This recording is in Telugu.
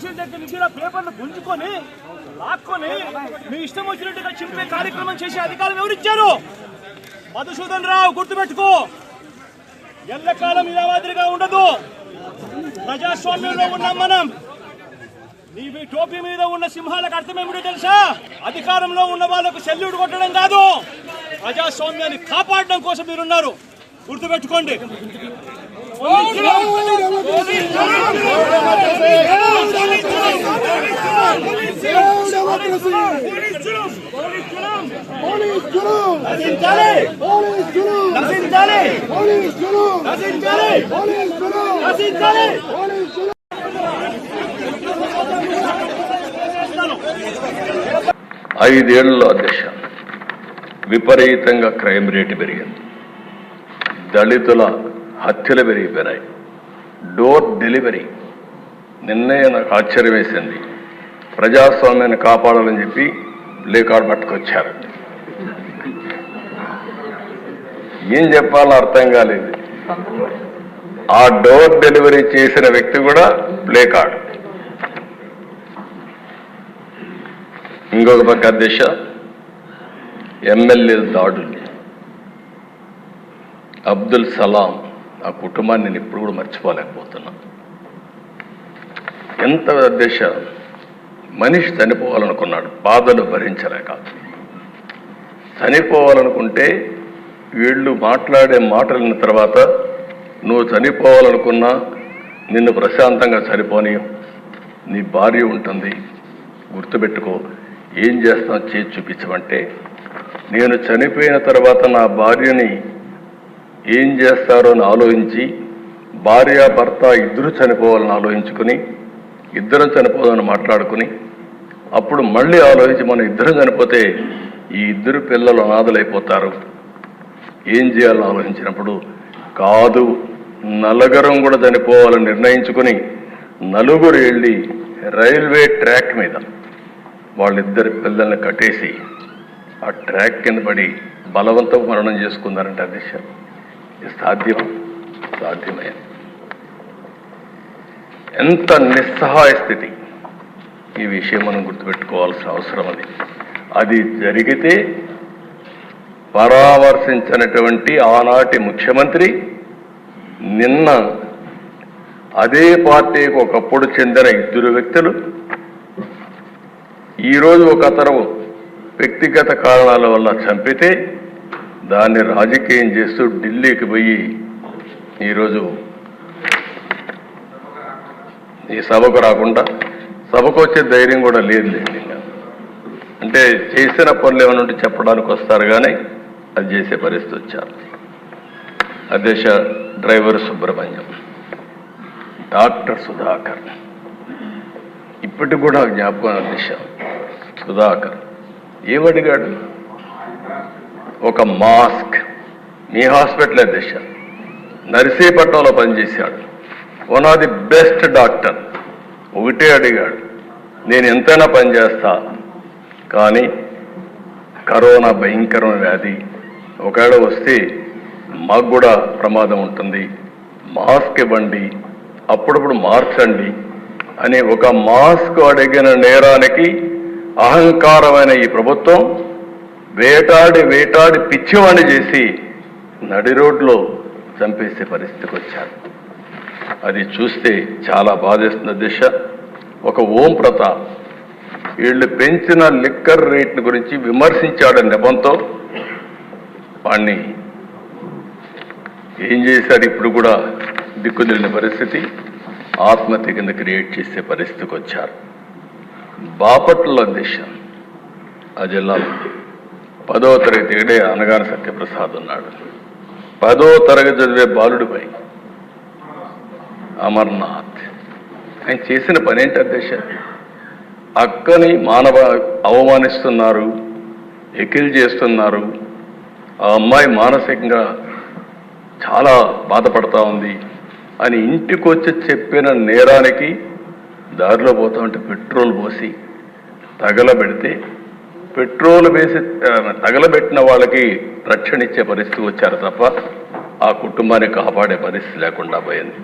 మనుషుల దగ్గర నుంచి పేపర్లు గుంజుకొని లాక్కొని మీ ఇష్టం వచ్చినట్టుగా చింపే కార్యక్రమం చేసే అధికారం ఎవరిచ్చారు? మధుసూదన్ రావు, గుర్తుపెట్టుకో, ఎల్లకాలం ఇలా మాదిరిగా ఉండదు. ప్రజాస్వామ్యంలో ఉన్నాం మనం. నీ టోపీ మీద ఉన్న సింహాలకు అర్థమేమిటో తెలుసా? అధికారంలో ఉన్న వాళ్ళకు సెల్యూట్ కొట్టడం కాదు, ప్రజాస్వామ్యాన్ని కాపాడడం కోసం మీరున్నారు. గుర్తుపెట్టుకోండి. ఐదేళ్లలో అధ్యక్ష విపరీతంగా క్రైమ్ రేటు పెరిగింది. దళితుల హత్యలు పెరిగిపోయినాయి. డోర్ డెలివరీ నిన్నే నాకు ఆశ్చర్యం వేసింది. ప్రజాస్వామ్యాన్ని కాపాడాలని చెప్పి ప్లే కార్డు పట్టుకొచ్చారు. ఏం చెప్పాలో అర్థం కాలేదు. ఆ డోర్ డెలివరీ చేసిన వ్యక్తి కూడా ప్లే కార్డు. ఇంకొక పక్క అధ్యక్ష ఎమ్మెల్యే దాడులు. అబ్దుల్ సలాం ఆ కుటుంబాన్ని నేను ఇప్పుడు కూడా మర్చిపోలేకపోతున్నా. ఎంత అధ్యక్ష మనిషి చనిపోవాలనుకున్నాడు, బాధలు భరించలేక. చనిపోవాలనుకుంటే వీళ్ళు మాట్లాడే మాటలిన తర్వాత నువ్వు చనిపోవాలనుకున్నా నిన్ను ప్రశాంతంగా చనిపోని నీ భార్య ఉంటుంది, గుర్తుపెట్టుకో, ఏం చేస్తావు చేసి చూపించమంటే, నేను చనిపోయిన తర్వాత నా భార్యని ఏం చేస్తారో అని ఆలోచించి భార్య భర్త ఇద్దరు చనిపోవాలని ఆలోచించుకుని ఇద్దరం చనిపోదామని మాట్లాడుకుని అప్పుడు మళ్ళీ ఆలోచించి మనం ఇద్దరం చనిపోతే ఈ ఇద్దరు పిల్లలు అనాథలైపోతారు, ఏం చేయాలని ఆలోచించినప్పుడు కాదు నలుగురం కూడా చనిపోవాలని నిర్ణయించుకుని నలుగురు వెళ్ళి రైల్వే ట్రాక్ మీద వాళ్ళిద్దరి పిల్లల్ని కట్టేసి ఆ ట్రాక్ కింద పడి బలవంతం మరణం చేసుకున్నారంటే అధ్యక్ష సాధ్యమా? సాధ్యమే. ఎంత నిస్సహాయ స్థితి. ఈ విషయం మనం గుర్తుపెట్టుకోవాల్సిన అవసరం అది జరిగితే పరామర్శించినటువంటి ఆనాటి ముఖ్యమంత్రి నిన్న అదే పార్టీకి ఒకప్పుడు చెందిన ఇద్దరు వ్యక్తులు ఈరోజు ఒక అతను వ్యక్తిగత కారణాల వల్ల చంపితే దాన్ని రాజకీయం చేస్తూ ఢిల్లీకి పోయి ఈరోజు ఈ సభకు రాకుండా, సభకు వచ్చే ధైర్యం కూడా లేదు. అంటే చేసిన పనులు ఏమైనా ఉంటే చెప్పడానికి వస్తారు కానీ అది చేసే పరిస్థితి వచ్చారు. అధ్యక్ష డ్రైవర్ సుబ్రహ్మణ్యం, డాక్టర్ సుధాకర్, ఇప్పటికి కూడా జ్ఞాపకం. అధ్యక్ష సుధాకర్ ఏమడిగాడు? ఒక మాస్క్. మీ హాస్పిటల్ అధ్యక్ష నర్సీపట్నంలో పనిచేశాడు, one of the best doctor. ఒకటే అడిగాడు, నేను ఎంతైనా పనిచేస్తా కానీ కరోనా భయంకరమైన వ్యాధి, ఒకవేళ వస్తే మాకు కూడా ప్రమాదం ఉంటుంది, మాస్క్ ఇవ్వండి, అప్పుడప్పుడు మార్చండి అని ఒక మాస్క్ అడిగిన నేరానికి అహంకారమైన ఈ ప్రభుత్వం వేటాడి వేటాడి పిచ్చివాణి చేసి నడి రోడ్లో చంపేసే పరిస్థితికి వచ్చారు. అది చూస్తే చాలా బాధేస్తుంది అధ్యక్ష. ఒక ఓం ప్రతాప్ వీళ్ళు పెంచిన లిక్కర్ రేట్ల గురించి విమర్శించాడని నెపంతో వాణ్ణి ఏం చేశారు? ఇప్పుడు కూడా దిక్కుదిలిన పరిస్థితి, ఆత్మహత్య కింద క్రియేట్ చేసే పరిస్థితికి వచ్చారు. బాపట్ల అధ్యక్ష ఆ జిల్లాలో 10వ తరగతి ఏడే అనగాని సత్యప్రసాద్ ఉన్నాడు. 10వ తరగతి చదివే బాలుడిపై అమర్నాథ్ ఆయన చేసిన పని ఏంటి అధ్యక్ష? అక్కని అవమానిస్తున్నారు, ఎకిల్ చేస్తున్నారు. ఆ అమ్మాయి మానసికంగా చాలా బాధపడతా ఉంది అని ఇంటికి వచ్చి చెప్పిన నేరానికి దారిలో పోతా ఉంటే పెట్రోల్ పోసి తగలబెడితే పెట్రోల్ వేసి తగలబెట్టిన వాళ్ళకి రక్షణ ఇచ్చే పరిస్థితి వచ్చారు తప్ప ఆ కుటుంబాన్ని కాపాడే పరిస్థితి లేకుండా పోయింది.